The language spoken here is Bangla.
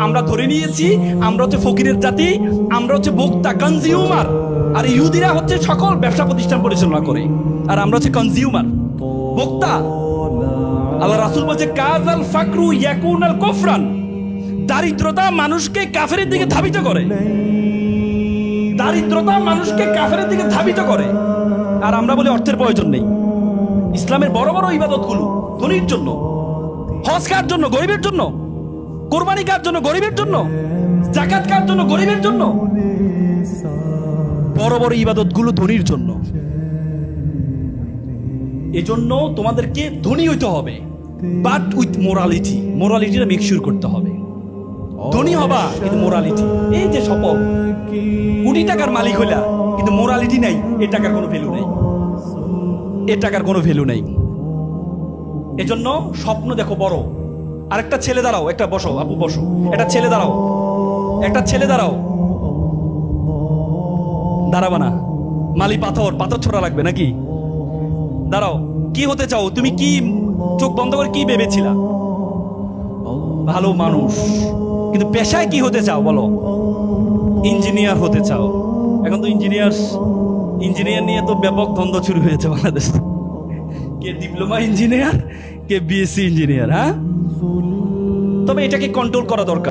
আমরা ধরে নিয়েছি আমরা হচ্ছে ফকিরের জাতি, আমরা হচ্ছে ভোক্তা, কনজিউমার। আর ইহুদিরা হচ্ছে সকল ব্যবসা প্রতিষ্ঠান পরিচালনা করে, আর আমরা হচ্ছে কনজিউমার, ভোক্তা। আল্লাহ রাসূল বলছে কাযাল ফাকরু ইয়াকুনাল কুফরান, দারিদ্রতা মানুষকে কাফেরের দিকে ধাবিত করে, দারিদ্রতা মানুষকে কাফেরের দিকে ধাবিত করে। আর আমরা বলি অর্থের প্রয়োজন নেই। ইসলামের বড় বড় ইবাদতগুলো ধনীর জন্য, হজ কার জন্য, গরিবের জন্য, কোরবানি কার জন্য, গরিবের জন্য, যাকাত কার জন্য, গরিবের জন্য। বড় বড় ইবাদতগুলো ধনীর জন্য। এজন্য তোমাদেরকে ধনী হইতে হবে, বাট উইথ মোরালিটি। মোরালিটিটা মেকশিওর করতে হবে। ধনী হবা কিন্তু মোরালিটি। এই যে শপথ, কোটি টাকার মালিক হইলা কিন্তু মোরালিটি নাই, এ টাকার কোনো ভ্যালু নাই, এ টাকার কোনো ভ্যালু নাই। এজন্য স্বপ্ন দেখো বড়। আরেকটা ছেলে দাঁড়াও, একটা বসো, আপু বসো, একটা ছেলে দাঁড়াও, একটা ছেলে দাঁড়াও। দাঁড়াবা না, মালি পাথর, পাথর ছোড়া লাগবে নাকি? দাঁড়াও। কি হতে চাও তুমি? কি চোখ বন্ধ করে কি ভেবেছিলা? ভালো মানুষ, কিন্তু পেশায় কি হতে চাও বলো? ইঞ্জিনিয়ার হতে চাও। এখন তো ইঞ্জিনিয়ার নিয়ে তো ব্যাপক দ্বন্দ্ব শুরু হয়েছে বাংলাদেশ। কে ডিপ্লোমা ইঞ্জিনিয়ার, কে বিএসসি ইঞ্জিনিয়ার। হ্যাঁ, তবে এটাকে কন্ট্রোল করা দরকার।